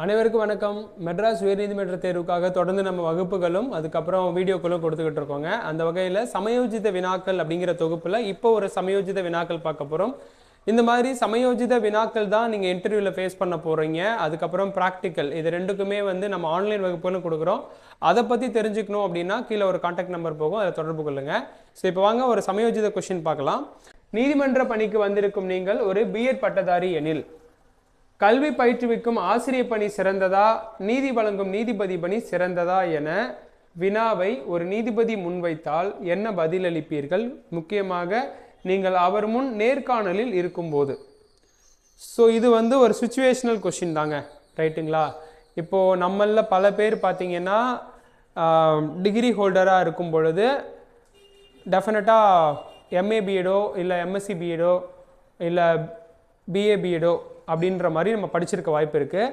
அனைவருக்கும் வணக்கம். மெட்ராஸ் உயர்நீதிமன்ற தேர்வுக்காக தொடர்ந்து நம்ம வகுப்புகளும் அதுக்கப்புறம் வீடியோக்களும் கொடுத்துக்கிட்டு இருக்கோங்க. அந்த வகையில் சமயோஜித வினாக்கள் அப்படிங்கிற தொகுப்பில் இப்போ ஒரு சமயோஜித வினாக்கள் பார்க்க போகிறோம். இந்த மாதிரி சமயோஜித வினாக்கள் தான் நீங்கள் இன்டர்வியூவில் ஃபேஸ் பண்ண போகிறீங்க. அதுக்கப்புறம் ப்ராக்டிக்கல், இது ரெண்டுக்குமே நம்ம ஆன்லைன் வகுப்புகளும் கொடுக்குறோம். அதை பற்றி தெரிஞ்சுக்கணும் அப்படின்னா கீழே ஒரு கான்டாக்ட் நம்பர் போகும், அதை தொடர்பு கொள்ளுங்கள். ஸோ இப்போ வாங்க ஒரு சமயோஜித கொஸ்டின் பார்க்கலாம். நீதிமன்ற பணிக்கு வந்திருக்கும் நீங்கள் ஒரு பிஎட் பட்டதாரி எனில் கல்வி பயிற்றுவிக்கும் ஆசிரியர் பணி சிறந்ததா, நீதி வழங்கும் நீதிபதி பணி சிறந்ததா என வினாவை ஒரு நீதிபதி முன்வைத்தால் என்ன பதிலளிப்பீர்கள்? முக்கியமாக நீங்கள் அவர் முன் நேர்காணலில் இருக்கும்போது. ஸோ இது ஒரு சுச்சுவேஷனல் கொஷின் தாங்க, ரைட்டுங்களா? இப்போது நம்மளில் பல பேர் பார்த்தீங்கன்னா டிகிரி ஹோல்டராக இருக்கும் பொழுது டெஃபினட்டாக எம்ஏ பிஎடோ இல்லை எம்எஸ்சி பிஎடோ இல்லை பிஏ பிஎடோ அப்படின்ற மாதிரி நம்ம படிச்சிருக்க வாய்ப்பு இருக்குது.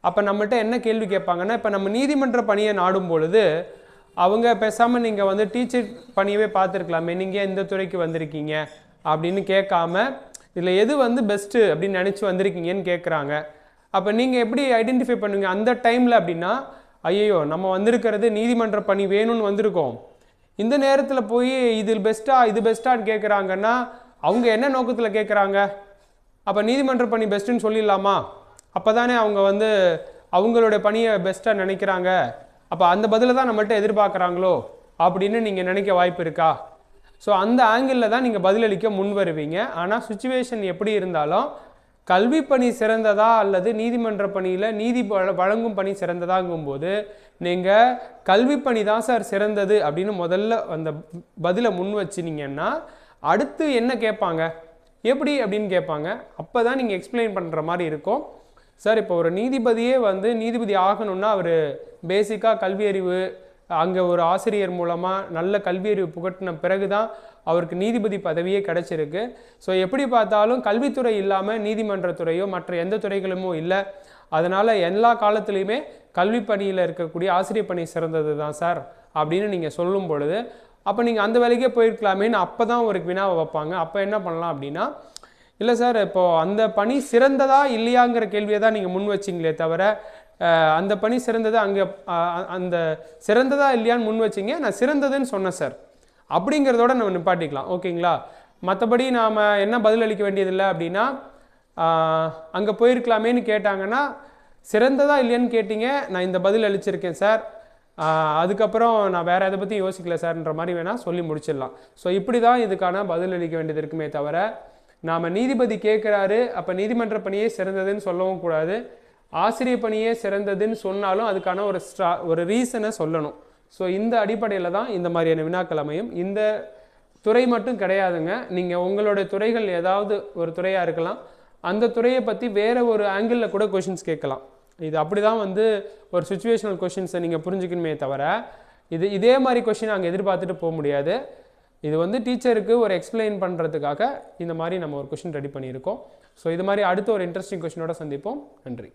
அப்போ நம்மகிட்ட என்ன கேள்வி கேட்பாங்கன்னா, இப்போ நம்ம நீதிமன்ற பணியை நாடும் பொழுது அவங்க பேசாமல் நீங்கள் டீச்சர் பணியவே பார்த்துருக்கலாமே, நீங்கள் எந்த துறைக்கு வந்திருக்கீங்க அப்படின்னு கேட்காம இதில் எது பெஸ்ட்டு அப்படின்னு நினச்சி வந்திருக்கீங்கன்னு கேட்குறாங்க. அப்போ நீங்கள் எப்படி ஐடென்டிஃபை பண்ணுவீங்க அந்த டைமில்? அப்படின்னா, ஐயோ நம்ம வந்திருக்கிறது நீதிமன்ற பணி வேணும்னு வந்திருக்கோம், இந்த நேரத்தில் போய் இது பெஸ்ட்டான்னு கேட்குறாங்கன்னா அவங்க என்ன நோக்கத்தில் கேட்குறாங்க? அப்போ நீதிமன்ற பணி பெஸ்ட்டுன்னு சொல்லிடலாமா? அப்போ தானே அவங்க அவங்களுடைய பணியை பெஸ்ட்டாக நினைக்கிறாங்க. அப்போ அந்த பதிலை தான் நம்மள்கிட்ட எதிர்பார்க்குறாங்களோ அப்படின்னு நீங்கள் நினைக்க வாய்ப்பு இருக்கா? ஸோ அந்த ஆங்கிளில் தான் நீங்கள் பதிலளிக்க முன் வருவீங்க. ஆனால் சுச்சுவேஷன் எப்படி இருந்தாலும் கல்வி பணி சிறந்ததா அல்லது நீதிமன்ற பணியில் நீதி வழங்கும் பணி சிறந்ததாங்கும்போது நீங்கள் கல்வி பணி தான் சார் சிறந்தது அப்படின்னு முதல்ல அந்த பதிலை முன் வச்சினீங்கன்னா அடுத்து என்ன கேட்பாங்க, எப்படி அப்படின்னு கேட்பாங்க. அப்போ தான் நீங்கள் எக்ஸ்பிளைன் பண்ணுற மாதிரி இருக்கும். சார் இப்போ ஒரு நீதிபதியே நீதிபதி ஆகணும்னா அவர் பேசிக்காக கல்வி அறிவு, அங்கே ஒரு ஆசிரியர் மூலமாக நல்ல கல்வி அறிவு புகட்டின பிறகு தான் அவருக்கு நீதிபதி பதவியே கிடச்சிருக்கு. ஸோ எப்படி பார்த்தாலும் கல்வித்துறை இல்லாமல் நீதிமன்றத்துறையோ மற்ற எந்த துறைகளுமோ இல்லை. அதனால் எல்லா காலத்துலேயுமே கல்வி பணியில் இருக்கக்கூடிய ஆசிரியர் பணி சிறந்தது தான் சார் அப்படின்னு நீங்கள் சொல்லும் பொழுது, அப்போ நீங்கள் அந்த வேலைக்கே போயிருக்கலாமேன்னு அப்போ தான் ஒரு வினாவை வைப்பாங்க. அப்போ என்ன பண்ணலாம் அப்படின்னா, இல்லை சார் இப்போது அந்த பணி சிறந்ததா இல்லையாங்கிற கேள்வியை தான் நீங்கள் முன் வச்சிங்களே தவிர அந்த பணி சிறந்தது அங்கே அந்த சிறந்ததா இல்லையான்னு முன் வச்சிங்க, நான் சிறந்ததுன்னு சொன்னேன் சார் அப்படிங்கிறதோட நம்ம நிப்பாட்டிக்கலாம். ஓகேங்களா? மற்றபடி நாம் என்ன பதில் அளிக்க வேண்டியதில்லை அப்படின்னா, அங்கே போயிருக்கலாமேன்னு கேட்டாங்கன்னா சிறந்ததா இல்லையான்னு கேட்டீங்க, நான் இந்த பதில் அளிச்சிருக்கேன் சார், அதுக்கப்புறம் நான் வேறு எதை பற்றி யோசிக்கல சார்ன்ற மாதிரி வேணால் சொல்லி முடிச்சிடலாம். ஸோ இப்படி தான் இதுக்கான பதில் அளிக்க வேண்டியது இருக்குமே தவிர, நாம் நீதிபதி கேட்குறாரு அப்போ நீதிமன்ற பணியே சிறந்ததுன்னு சொல்லவும் கூடாது, ஆசிரியர் பணியே சிறந்ததுன்னு சொன்னாலும் அதுக்கான ஒரு ரீசனை சொல்லணும். ஸோ இந்த அடிப்படையில் தான் இந்த மாதிரியான வினாக்கள் அமையும். இந்த துறை மட்டும் கிடையாதுங்க, நீங்கள் உங்களுடைய துறைகள் ஏதாவது ஒரு துறையாக இருக்கலாம், அந்த துறையை பற்றி வேறு ஒரு ஆங்கிளில் கூட கொஷின்ஸ் கேட்கலாம். இது அப்படி தான் ஒரு சுச்சுவேஷனல் கொஷின்ஸை நீங்கள் புரிஞ்சுக்கணுமே தவிர இதே மாதிரி கொஷின் அங்கே எதிர்பார்த்துட்டு போக முடியாது. இது டீச்சருக்கு ஒரு எக்ஸ்பிளைன் பண்ணுறதுக்காக இந்த மாதிரி நம்ம ஒரு கொஷின் ரெடி பண்ணியிருக்கோம். ஸோ இது மாதிரி அடுத்த ஒரு இன்ட்ரெஸ்டிங் கொஷினோட சந்திப்போம். நன்றி.